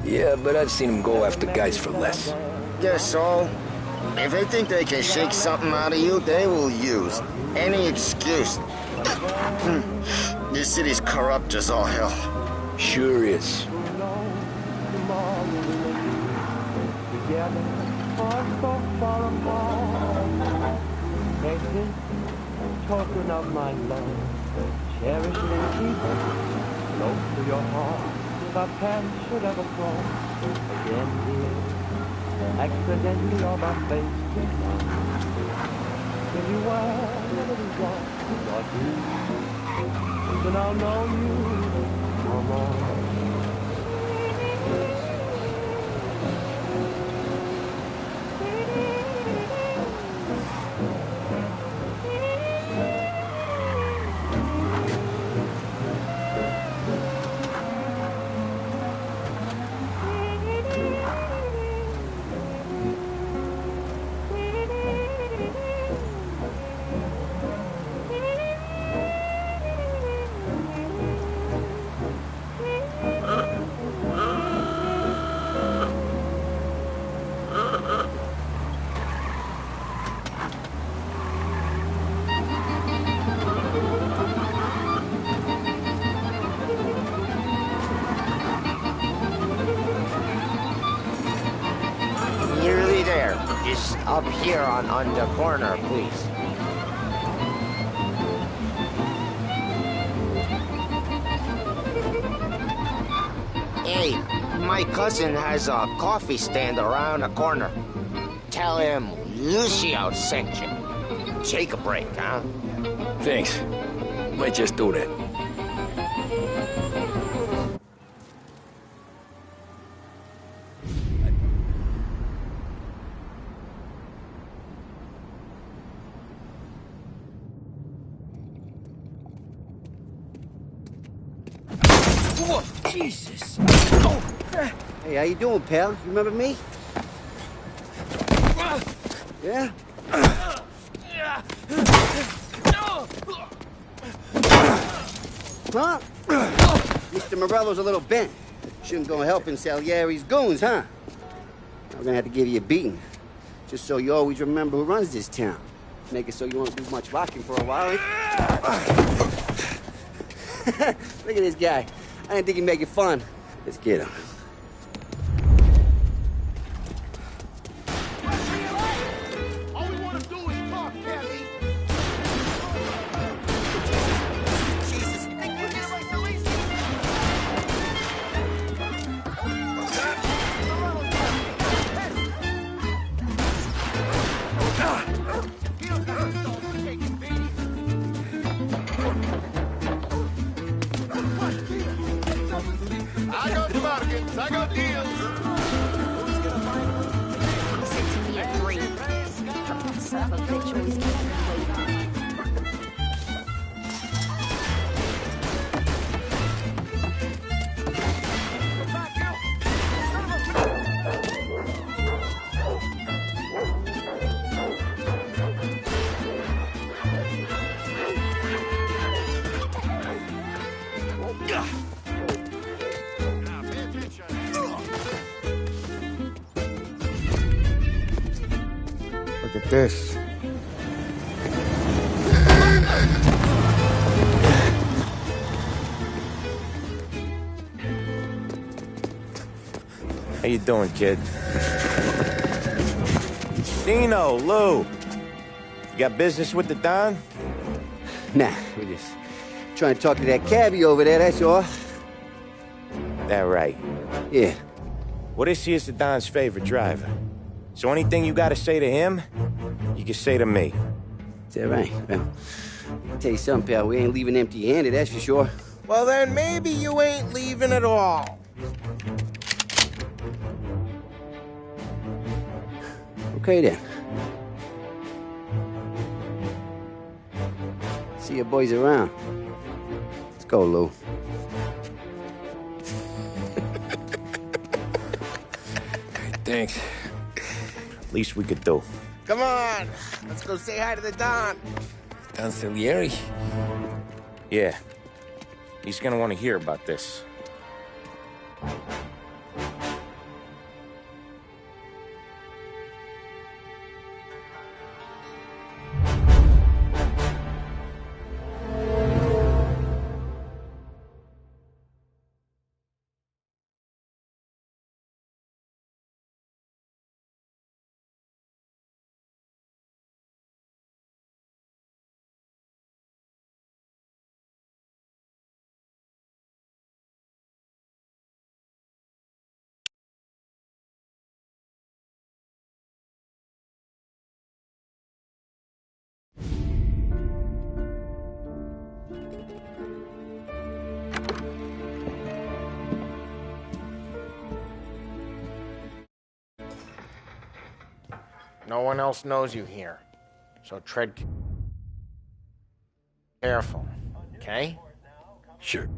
Yeah, but I've seen him go after guys for less. Guess so. If they think they can shake something out of you, they will use any excuse. This city's corrupt as all hell. Sure is. Token of my love, cherish it and keep it close to your heart. If our paths should ever cross again, dear, accidentally or by face design, if you were a little wrong, or do, then I'll know you no more. Up here on the corner, please. Hey, my cousin has a coffee stand around the corner. Tell him Lucio sent you. Take a break, huh? Thanks. Might just do that. Whoa, Jesus! Oh. Hey, how you doing, pal? You remember me? Yeah? Huh? Mr. Morello's a little bent. Shouldn't go helping Salieri's goons, huh? I'm gonna have to give you a beating. Just so you always remember who runs this town. Make it so you won't do much rocking for a while. Look at this guy. I didn't think he'd make it fun. Let's get him. All we want to do is talk, Kelly. Jesus. I got bargains, I got deals. Listen to me at 3. Son of a bitch always keeps me waiting. Look at this. How you doing, kid? Dino, Lou. You got business with the Don? Nah, we're just trying to talk to that cabbie over there, that's all. That right. Yeah. Well, this here's the Don's favorite driver. So anything you gotta say to him, you can say to me. Is that right? Well, I'll tell you something, pal. We ain't leaving empty-handed, that's for sure. Well, then maybe you ain't leaving at all. Okay, then. See your boys around. Let's go, Lou. Thanks. Least we could do. Come on, let's go say hi to the Don. Don Salieri? Yeah. He's gonna want to hear about this. No one else knows you here. So tread careful, okay? Sure.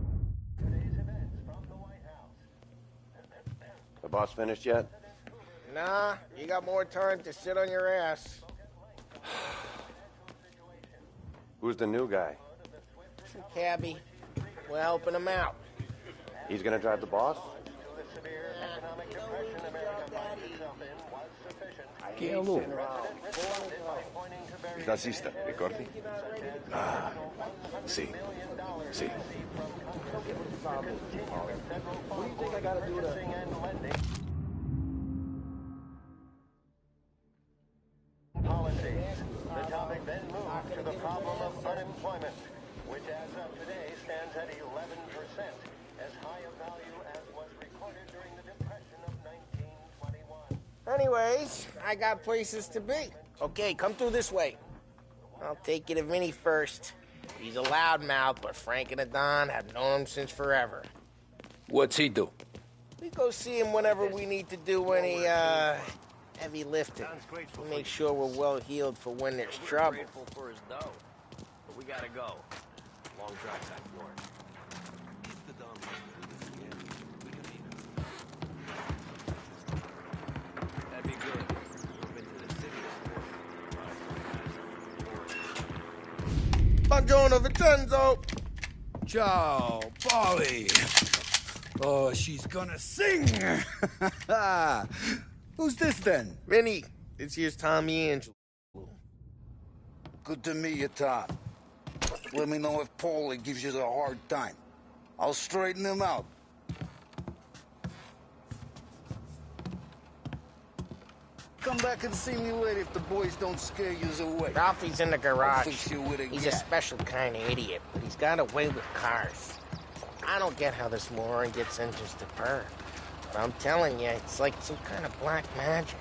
The boss finished yet? Nah, you got more time to sit on your ass. Who's the new guy? It's a cabbie. We're helping him out. He's gonna drive the boss? Che è lui? Il tassista, ricordi? Ah, sì, sì. The topic then moved to the problem of unemployment, which as of today stands at 11%, as high a value as was recorded during the Depression of 1921. Anyways, I got places to be. Okay, come through this way. I'll take you to Vinny first. He's a loudmouth, but Frank and the Don have known him since forever. What's he do? We go see him whenever we need to do any, heavy lifting. We make sure we're well healed for when there's trouble. Grateful for his dough, but we gotta go. Long drive back north. That'd be good. Been to the city Buongiorno, Vincenzo! Ciao, Polly. Oh, she's gonna sing. Who's this then? Vinny, this here's Tommy Angelo. Good to meet you, Tom. Let me know if Paulie gives you the hard time. I'll straighten him out. Come back and see me later if the boys don't scare you away. Ralphie's in the I'll garage. fix you with a He's a gap. special kind of idiot, but he's got a way with cars. I don't get how this moron gets engines to purr. But I'm telling you, it's like some kind of black magic.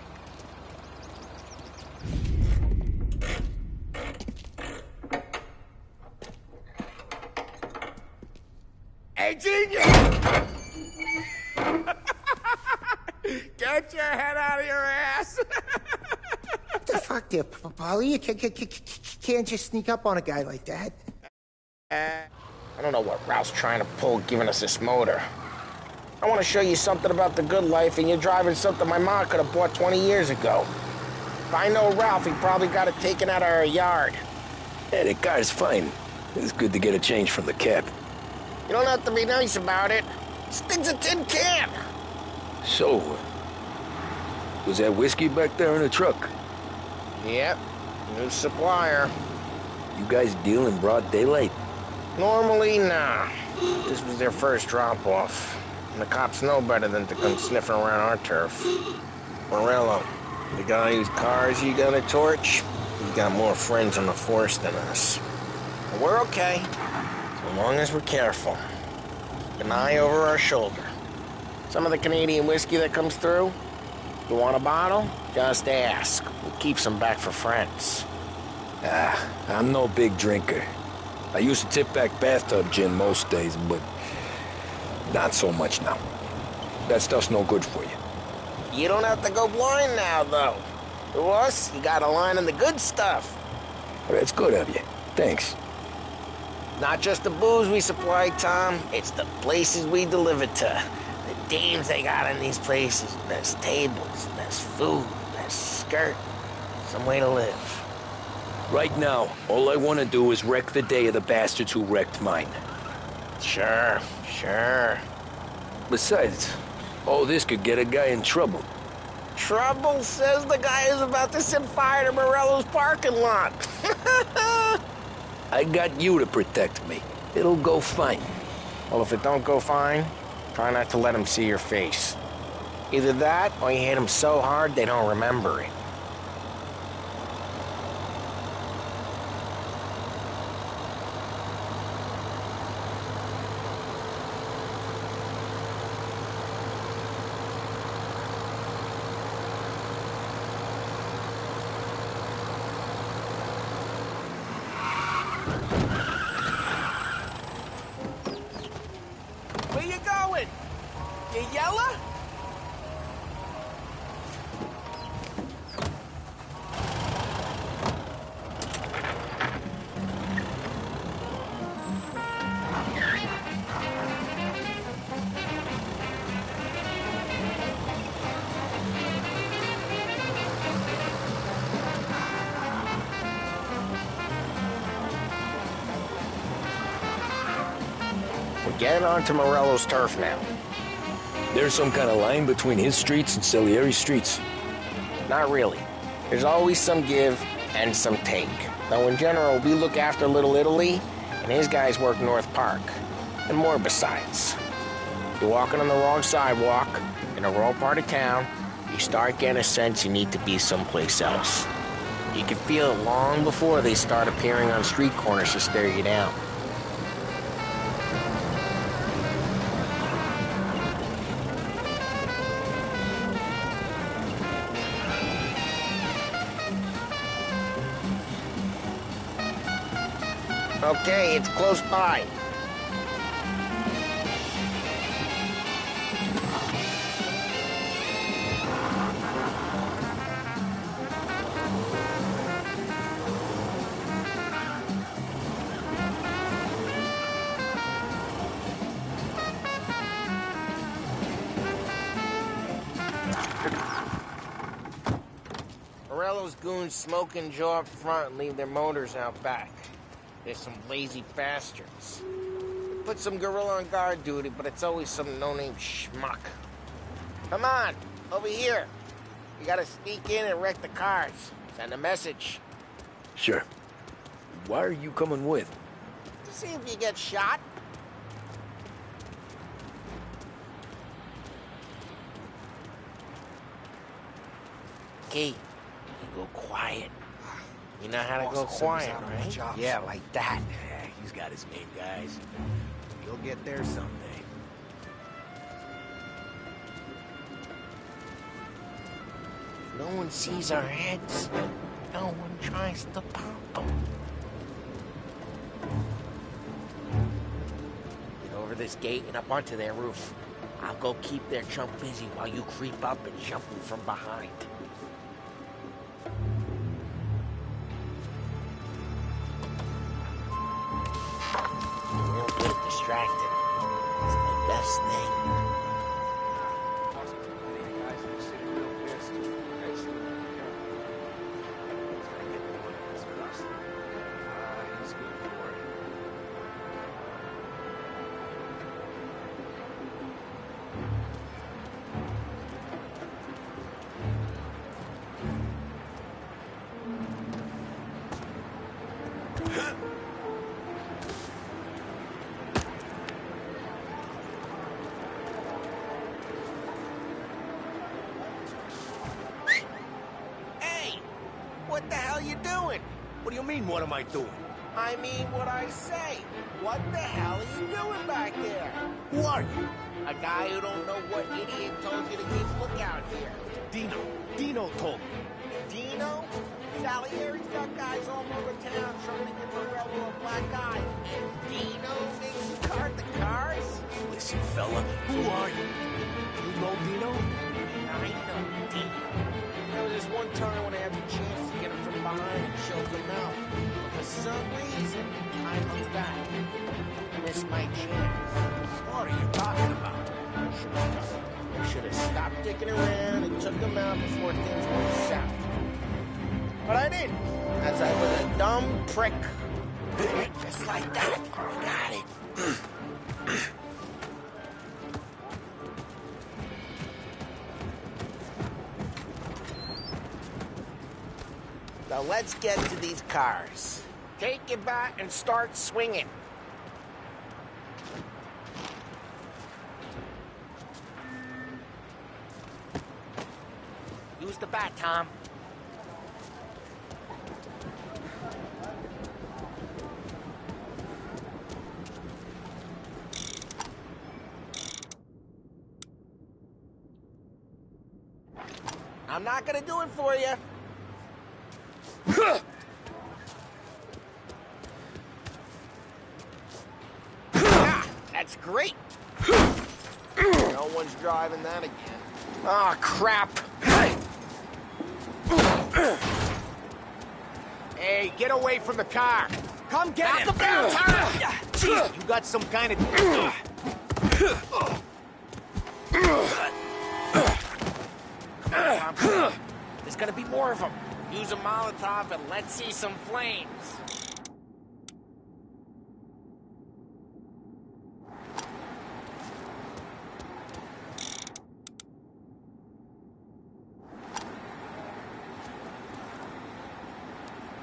Hey, genius! Get your head out of your ass! What the fuck there, Polly? You can't just sneak up on a guy like that. I don't know what Ralph's trying to pull giving us this motor. I want to show you something about the good life, and you're driving something my mom could have bought 20 years ago. If I know Ralph, he probably got it taken out of our yard. Yeah, the car's fine. It's good to get a change from the cab. You don't have to be nice about it. This thing's a tin can. So, was that whiskey back there in the truck? Yep, new supplier. You guys deal in broad daylight? Normally, nah. This was their first drop-off. And the cops know better than to come sniffing around our turf. Morello, the guy whose cars you got a torch, he's got more friends on the force than us. But we're okay, so long as we're careful. Keep an eye over our shoulder. Some of the Canadian whiskey that comes through, you want a bottle? Just ask. We'll keep some back for friends. Ah, I'm no big drinker. I used to tip back bathtub gin most days, but not so much now. That stuff's no good for you. You don't have to go blind now, though. To us, you got a line in the good stuff. That's good of you. Thanks. Not just the booze we supply, Tom. It's the places we deliver to. The dames they got in these places. There's tables, there's food, there's skirt. Some way to live. Right now, all I want to do is wreck the day of the bastards who wrecked mine. Sure. Besides, all this could get a guy in trouble. Trouble, says the guy who's about to set fire to Morello's parking lot. I got you to protect me. It'll go fine. Well, if it don't go fine, try not to let him see your face. Either that, or you hit him so hard they don't remember it. Where you going? You yella? Get onto Morello's turf now. There's some kind of line between his streets and Salieri's streets. Not really. There's always some give and some take. Though in general, we look after Little Italy, and his guys work North Park. And more besides. You're walking on the wrong sidewalk, in the wrong part of town, you start getting a sense you need to be someplace else. You can feel it long before they start appearing on street corners to stare you down. Okay, it's close by. Morello's goons smoke and jaw up front and leave their motors out back. They're some lazy bastards. They put some gorilla on guard duty, but it's always some no-name schmuck. Come on, over here. You gotta sneak in and wreck the cars. Send a message. Sure. Why are you coming with? To see if you get shot. Okay, you go quiet. You know how to go quiet, right? Yeah, like that. Yeah, he's got his main guys. You'll get there someday. No one sees our heads. No one tries to pop them. Get over this gate and up onto their roof. I'll go keep their chump busy while you creep up and jump them from behind. Real good distracted. It's my best thing. What the hell you doing? What do you mean, what am I doing? I mean what I say. What the hell are you doing back there? Who are you? A guy who don't know what idiot told you to keep lookout here. Dino told me. Dino? Salieri's got guys all over town trying to give Morello a black eye. And Dino thinks he card the cars? Listen, fella, who are you? You know Dino? I know Dino. There was this one time when I had the chance to get him from behind and choke him out. But for some reason, I looked back. Missed my chance. What are you talking about? I should have stopped dicking around and took him out before things went south. But I didn't, as I was a dumb prick. Just like that. You got it. Now let's get to these cars. Take your bat and start swinging. Use the bat, Tom. I'm not gonna do it for you. Ah, that's great. No one's driving that again. Ah, crap. Hey, get away from the car. Come get Back him. about time. Jeez, you got some kind of... Come on, there's gonna be more of them. Use a Molotov and let's see some flames.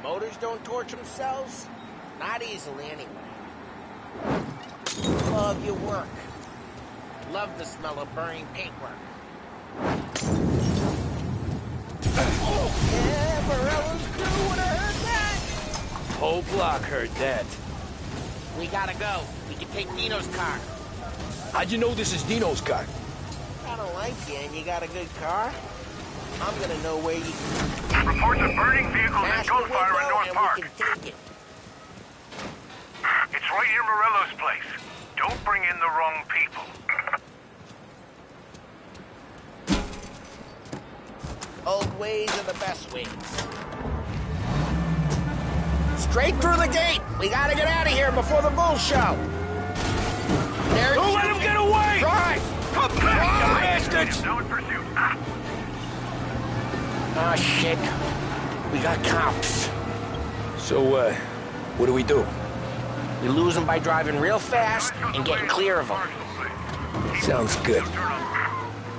Motors don't torch themselves? Not easily, anyway. Love your work. Love the smell of burning paintwork. Oh, yeah, Morello's crew would have heard that. Whole block heard that. We gotta go. We can take Dino's car. How'd you know this is Dino's car? I don't like you, and you got a good car. I'm gonna know where you... Reports of burning vehicles and gunfire in North and Park. we can take it. It's right near Morello's place. Don't bring in the wrong people. Old ways are the best ways. Straight through the gate! We gotta get out of here before the bull show! Don't let him get away! Drive! Come back, you bastards! Now in pursuit. Oh, shit. We got cops. So, what do we do? We lose them by driving real fast and getting clear of them. Sounds good.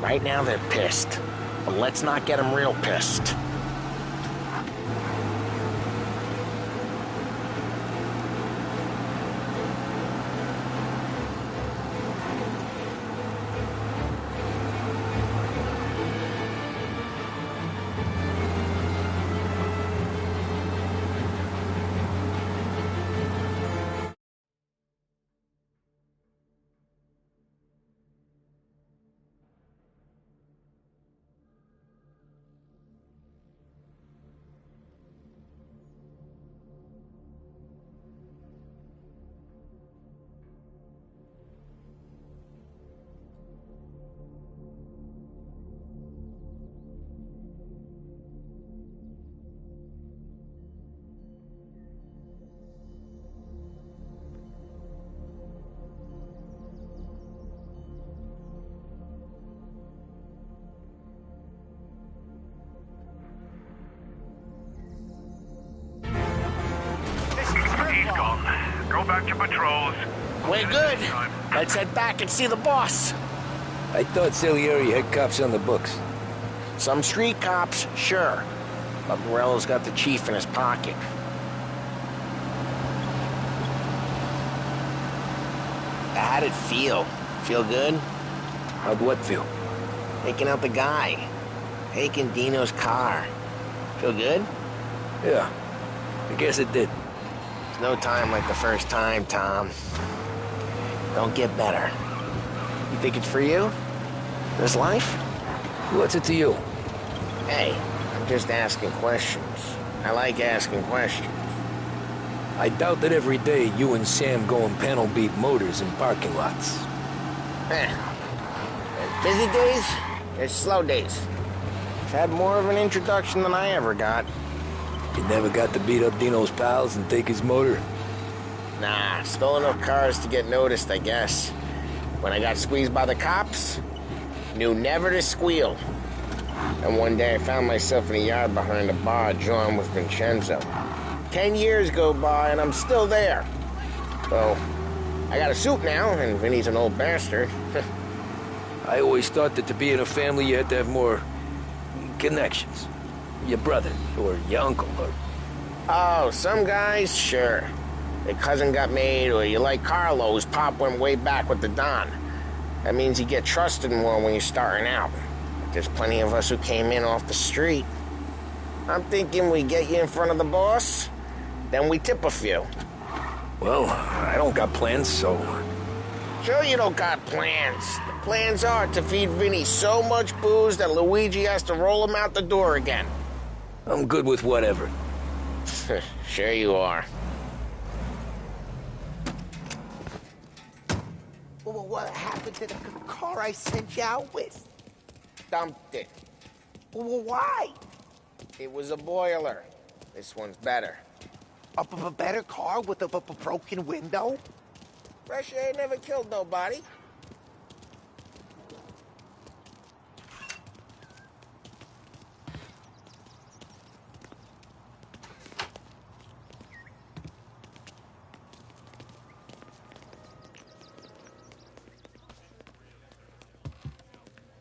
Right now they're pissed. But let's not get them real pissed. He's gone. Go back to patrols. We're good. Let's head back and see the boss. I thought Salieri had cops on the books. Some street cops, sure. But Morello's got the chief in his pocket. How'd it feel? Feel good? How'd what feel? Taking out the guy. Taking Dino's car. Feel good? Yeah, I guess it did. There's no time like the first time, Tom. Don't get better. You think it's for you? This life? What's it to you? Hey, I'm just asking questions. I like asking questions. I doubt that every day you and Sam go and panel beat motors in parking lots. There's busy days, there's slow days. I've had more of an introduction than I ever got. You never got to beat up Dino's pals and take his motor? Nah, stole enough cars to get noticed, I guess. When I got squeezed by the cops, knew never to squeal. And one day I found myself in a yard behind a bar drawn with Vincenzo. 10 years go by and I'm still there. So, I got a suit now, and Vinny's an old bastard. I always thought that to be in a family you had to have more connections. Your brother, or your uncle, or... Oh, some guys, sure. Their cousin got made, or you like Carlos, Pop went way back with the Don. That means you get trusted more when you're starting out. There's plenty of us who came in off the street. I'm thinking we get you in front of the boss, then we tip a few. Well, I don't got plans, so... Sure you don't got plans. The plans are to feed Vinny so much booze that Luigi has to roll him out the door again. I'm good with whatever. Sure you are. Well, what happened to the car I sent you out with? Dumped it. Well, why? It was a boiler. This one's better. A better car with a broken window? Fresh air never killed nobody.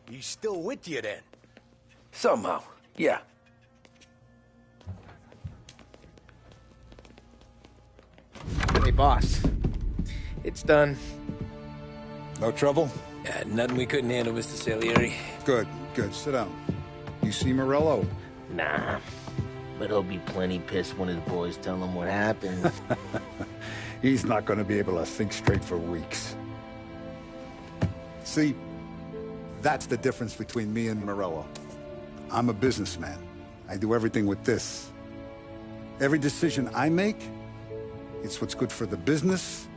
He's still with you then? Somehow, yeah. Hey, boss. It's done. No trouble? Yeah, nothing we couldn't handle, Mr. Salieri. Good, good. Sit down. You see Morello? Nah. But he'll be plenty pissed when his boys tell him what happened. He's not going to be able to think straight for weeks. See, that's the difference between me and Morello. I'm a businessman. I do everything with this. Every decision I make, it's what's good for the business.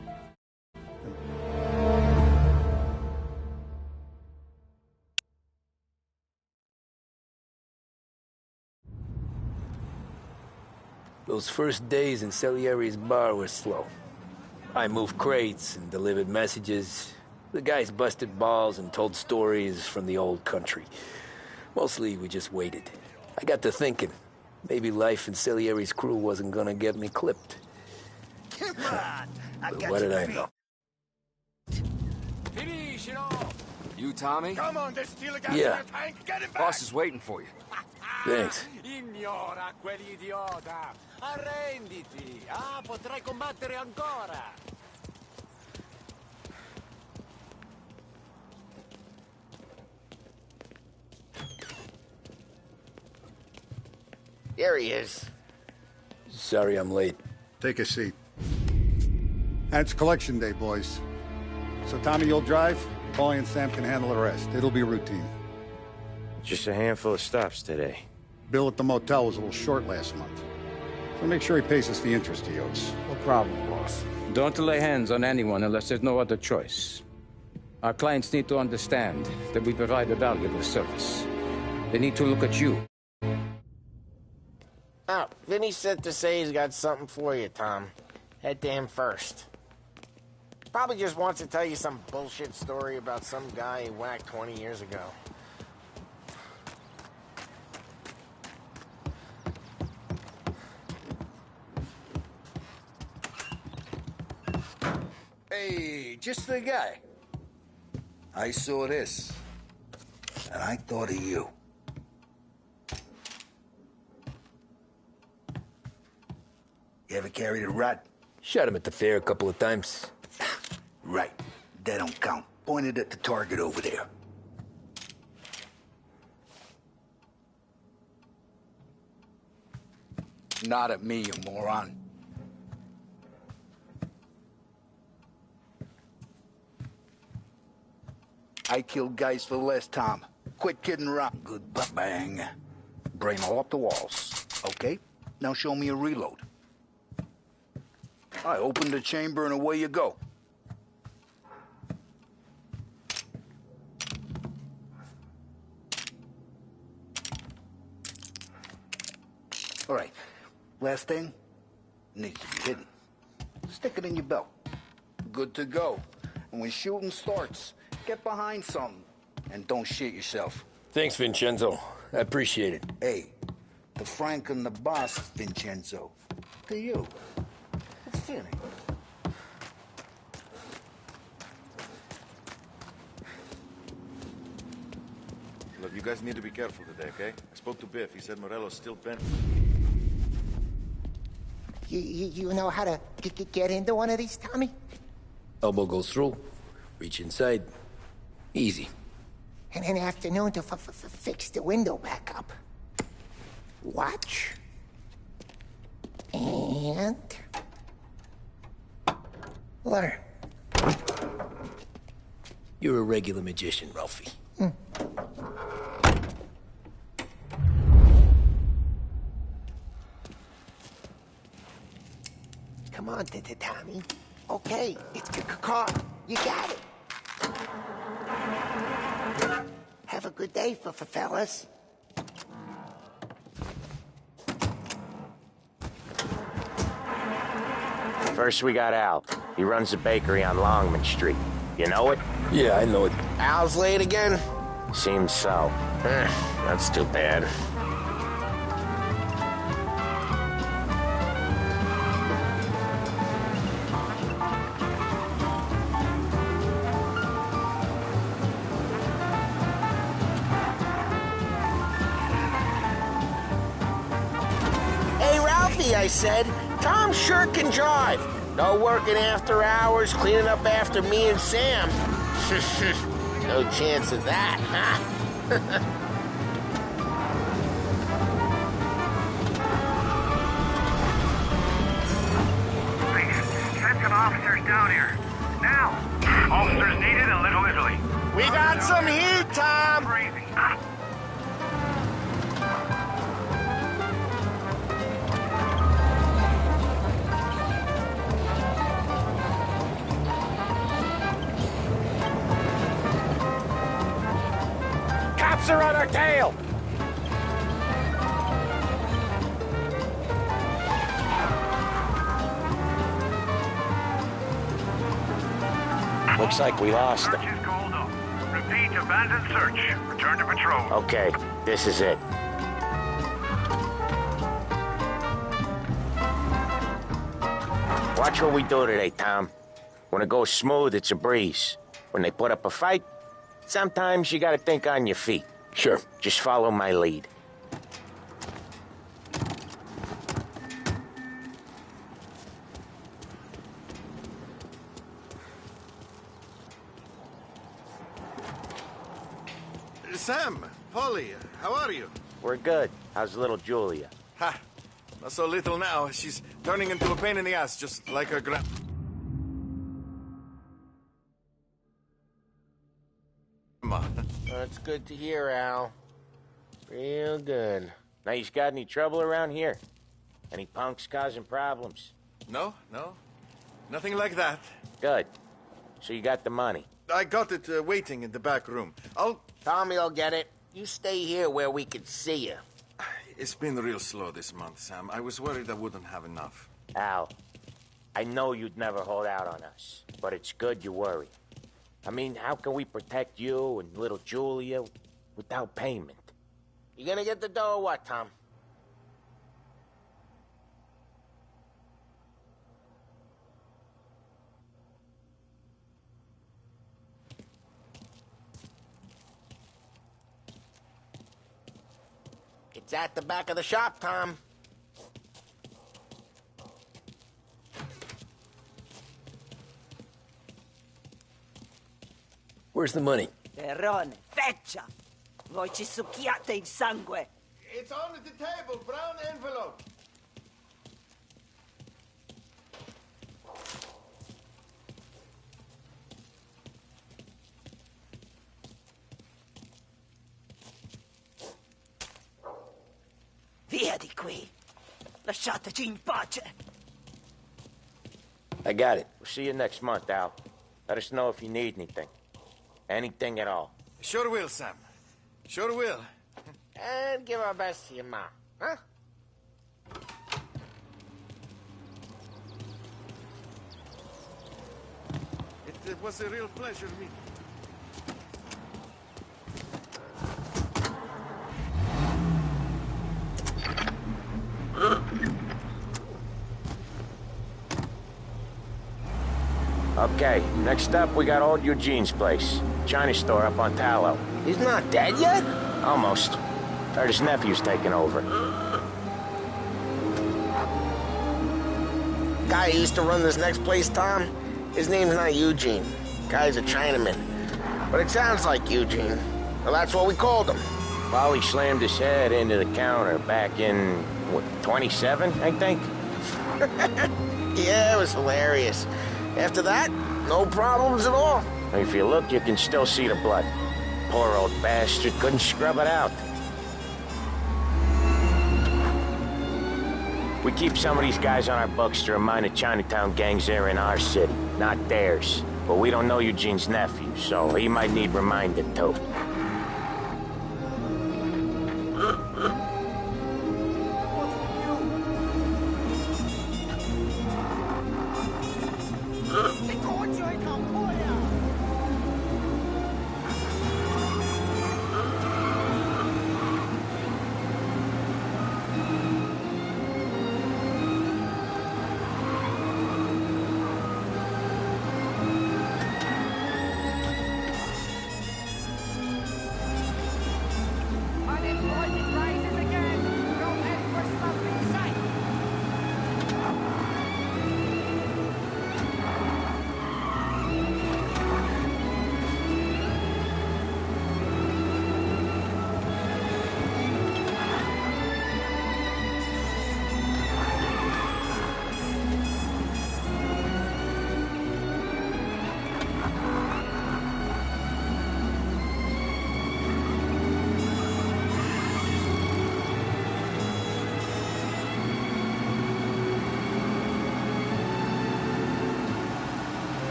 Those first days in Salieri's bar were slow. I moved crates and delivered messages. The guys busted balls and told stories from the old country. Mostly, we just waited. I got to thinking, maybe life in Salieri's crew wasn't gonna get me clipped. Come on! But what did I know? Finish it off! You, Tommy? Come on, there's still a gas Yeah. in your tank. Get him back! Boss is waiting for you. Thanks. Ignora quell'idiota! Arrenditi! Ah, potrai combattere ancora! There he is. Sorry I'm late. Take a seat. And it's collection day, boys. So Tommy, you'll drive. Paulie and Sam can handle the rest. It'll be routine. Just a handful of stops today. Bill at the motel was a little short last month. So make sure he pays us the interest he owes. No problem, boss. Don't lay hands on anyone unless there's no other choice. Our clients need to understand that we provide a valuable service. They need to look at you. Oh, Vinny said to say he's got something for you, Tom. Head to him first. Probably just wants to tell you some bullshit story about some guy he whacked 20 years ago. Hey, just the guy. I saw this, and I thought of you. You ever carried a rat? Shot him at the fair a couple of times. Right. That don't count. Pointed at the target over there. Not at me, you moron. I killed guys for less, Tom. Quit kidding around. Good bang. Brain all up the walls. Okay? Now show me a reload. I open the chamber and away you go. All right. Last thing needs to be hidden. Stick it in your belt. Good to go. And when shooting starts, get behind something and don't shit yourself. Thanks, Vincenzo. I appreciate it. Hey, to Frank and the boss, Vincenzo. To you. It's Vinny. Look, you guys need to be careful today, okay? I spoke to Biff. He said Morello's still bent. You know how to get into one of these, Tommy? Elbow goes through. Reach inside. Easy. And an afternoon to fix the window back up. Watch. And... learn. You're a regular magician, Ralphie. Come on, Tommy. Okay, it's car. You got it. Have a good day, fellas. First we got Al. He runs a bakery on Longman Street. You know it? Yeah, I know it. Al's late again? Seems so. That's too bad. Hey, Ralphie, I said. Tom sure can drive. No working after hours, cleaning up after me and Sam. No chance of that, huh? Send some officers down here. Now! Officers needed in Little Italy. We got some heat, Tom! Crazy. Cops are on our tail! Looks like we lost them. Search is called up. Repeat, abandoned search. Return to patrol. Okay, this is it. Watch what we do today, Tom. When it goes smooth, it's a breeze. When they put up a fight, sometimes you gotta think on your feet. Sure. Just follow my lead. Sam, Polly, how are you? We're good. How's little Julia? Ha! Not so little now. She's turning into a pain in the ass, just like her grand... That's good to hear, Al. Real good. Now, you got any trouble around here? Any punks causing problems? No. Nothing like that. Good. So you got the money? I got it waiting in the back room. Tommy will get it. You stay here where we can see you. It's been real slow this month, Sam. I was worried I wouldn't have enough. Al, I know you'd never hold out on us, but it's good you worry. I mean, how can we protect you and little Julia without payment? You gonna get the dough or what, Tom? It's at the back of the shop, Tom. Where's the money? Perrone, feccia! Voi ci succhiate il sangue! It's on the table, brown envelope. Via di qui! Lasciateci in pace! I got it. We'll see you next month, Al. Let us know if you need anything. Anything at all. Sure will, Sam. Sure will. And give our best to your mom, huh? It was a real pleasure meeting. Okay, next up, we got old Eugene's place. China store up on Tallow. He's not dead yet? Almost. Heard his nephew's taking over. Guy who used to run this next place, Tom, his name's not Eugene. Guy's a Chinaman. But it sounds like Eugene. Well, that's what we called him. Polly slammed his head into the counter back in, what, 27, I think? Yeah, it was hilarious. After that, no problems at all. If you look, you can still see the blood. Poor old bastard couldn't scrub it out. We keep some of these guys on our books to remind the Chinatown gangs they're in our city, not theirs. But we don't know Eugene's nephew, so he might need reminded too.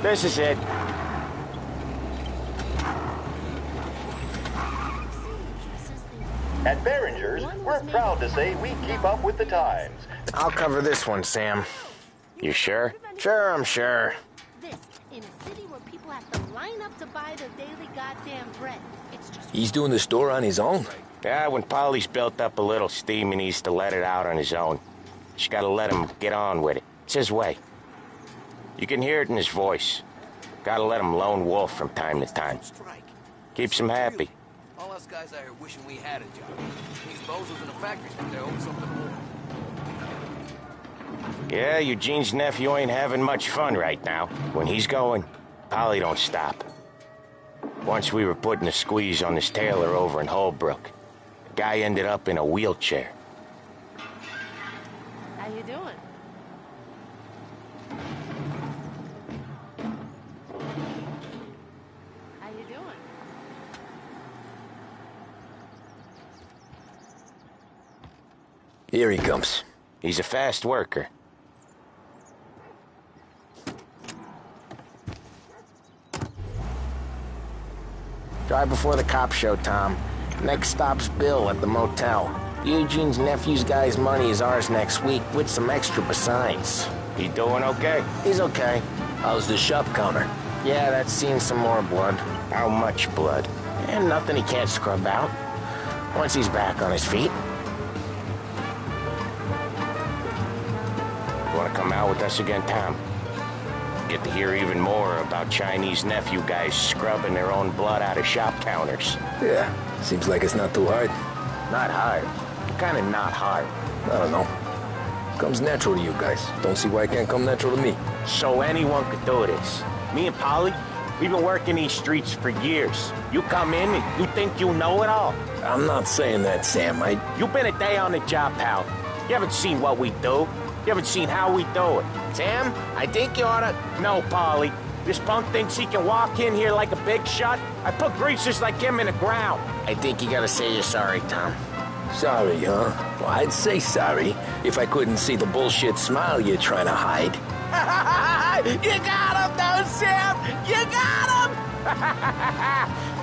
This is it. At Behringer's, we're proud to say we keep up with the times. I'll cover this one, Sam. You sure? Sure, I'm sure. This, in a city where people have to line up to buy their daily goddamn bread. It's just... He's doing the store on his own? Yeah, when Polly's built up a little steam, he needs to let it out on his own. Just gotta let him get on with it. It's his way. You can hear it in his voice. Gotta let him lone wolf from time to time. Keeps him happy. All us guys out here wishing we had a job. These bozos in the factories think they own something more. Yeah, Eugene's nephew ain't having much fun right now. When he's going, Polly don't stop. Once we were putting a squeeze on this tailor over in Holbrook. The guy ended up in a wheelchair. How you doing? How you doing? Here he comes. He's a fast worker. Drive before the cops show, Tom. Next stop's Bill at the motel. Eugene's nephew's guy's money is ours next week, with some extra besides. He doing okay? He's okay. How's the shop counter? Yeah, that's seen some more blood. How much blood? And nothing he can't scrub out. Once he's back on his feet. You wanna come out with us again, Tom? Get to hear even more about Chinese nephew guys scrubbing their own blood out of shop counters. Yeah, seems like it's not too hard. Not hard. Kinda not hard. I don't know. Comes natural to you guys. Don't see why it can't come natural to me. So anyone could do this. Me and Polly, we've been working these streets for years. You come in and you think you know it all. I'm not saying that, Sam. You've been a day on the job, pal. You haven't seen what we do. You haven't seen how we do it. Sam, I think you oughta... No, Polly. This punk thinks he can walk in here like a big shot. I put greasers like him in the ground. I think you gotta say you're sorry, Tom. Sorry, huh? Well, I'd say sorry if I couldn't see the bullshit smile you're trying to hide. You got him, though, Sam! You got him!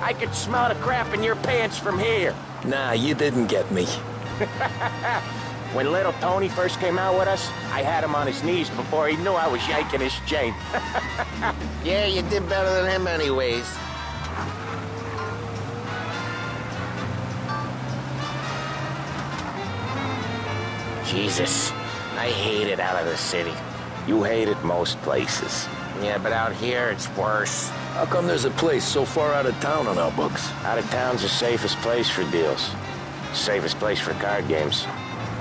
I could smell the crap in your pants from here. Nah, you didn't get me. When little Tony first came out with us, I had him on his knees before he knew I was yanking his chain. Yeah, you did better than him anyways. Jesus, I hate it out of the city. You hate it most places. Yeah, but out here it's worse. How come there's a place so far out of town on our books? Out of town's the safest place for deals. Safest place for card games.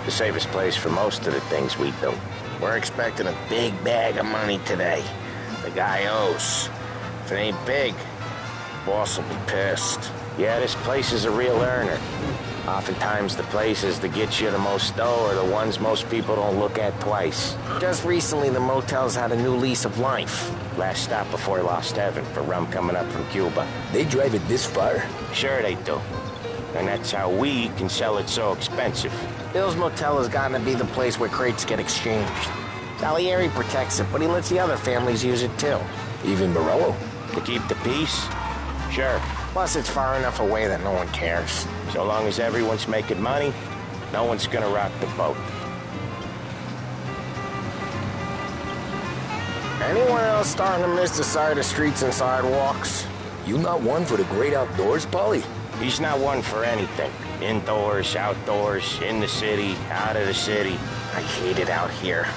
The safest place for most of the things we do. We're expecting a big bag of money today. The guy owes. If it ain't big, boss will be pissed. Yeah, this place is a real earner. Oftentimes the places that get you the most dough are the ones most people don't look at twice. Just recently, the motel's had a new lease of life. Last stop before Lost Heaven for rum coming up from Cuba. They drive it this far? Sure they do. And that's how we can sell it so expensive. Bill's Motel has gotten to be the place where crates get exchanged. Salieri protects it, but he lets the other families use it too. Even Morello? To keep the peace? Sure. Plus, it's far enough away that no one cares. So long as everyone's making money, no one's gonna rock the boat. Anyone else starting to miss the side of streets and sidewalks? You not one for the great outdoors, Polly? He's not one for anything. Indoors, outdoors, in the city, out of the city. I hate it out here.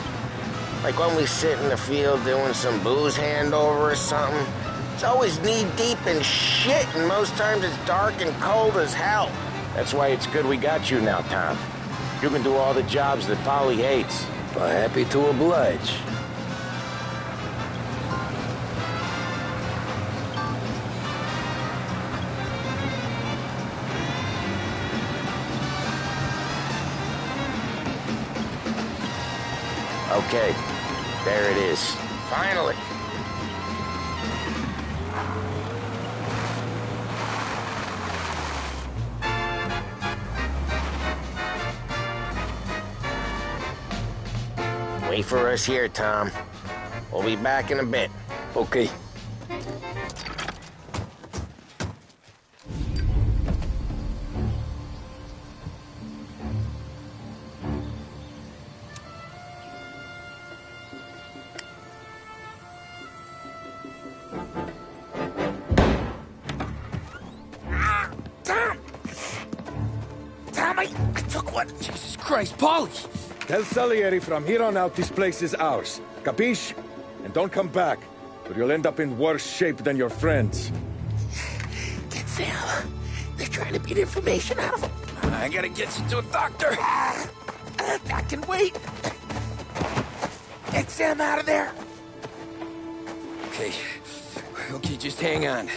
Like when we sit in the field doing some booze handover or something. It's always knee-deep in shit, and most times it's dark and cold as hell. That's why it's good we got you now, Tom. You can do all the jobs that Polly hates. Well, happy to oblige. Okay, there it is. Finally. Wait for us here, Tom. We'll be back in a bit. Okay. I took one. Jesus Christ, Paulie! Tell Salieri from here on out this place is ours. Capiche? And don't come back, or you'll end up in worse shape than your friends. Get Sam. They're trying to beat information out of him. I gotta get you to a doctor. I can wait. Get Sam out of there. Okay. Okay, just hang on.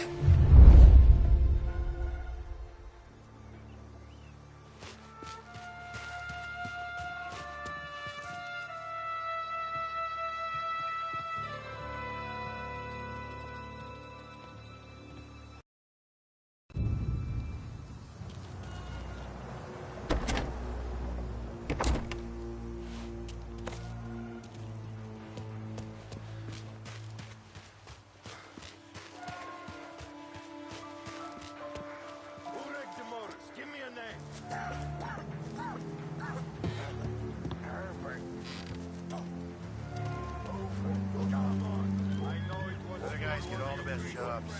Get all the best jobs.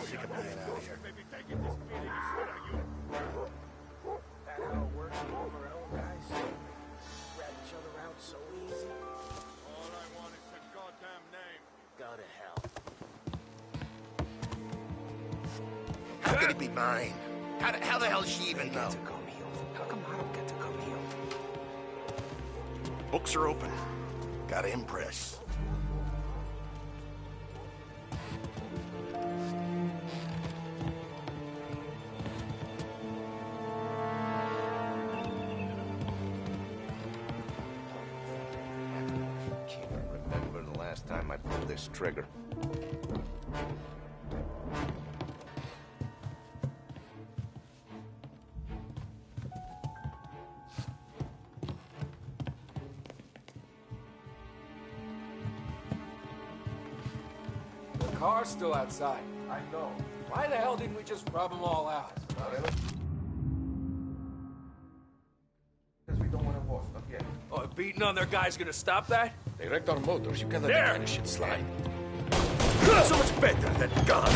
Sick of being out here. That how it works with Morello, guys? Rat each other out so easy. All I want is the goddamn name. Go to hell. How could it be mine? How the hell does she even know? To come healed. How come I don't get to come healed? Books are open. Gotta impress. Time I pulled this trigger. The car's still outside. I know. Why the hell didn't we just rub them all out? Because we don't want to walk. Not yet. Oh, beating on their guy's gonna stop that? They wrecked our motors. You can't let that kind of shit slide. So much better than gone.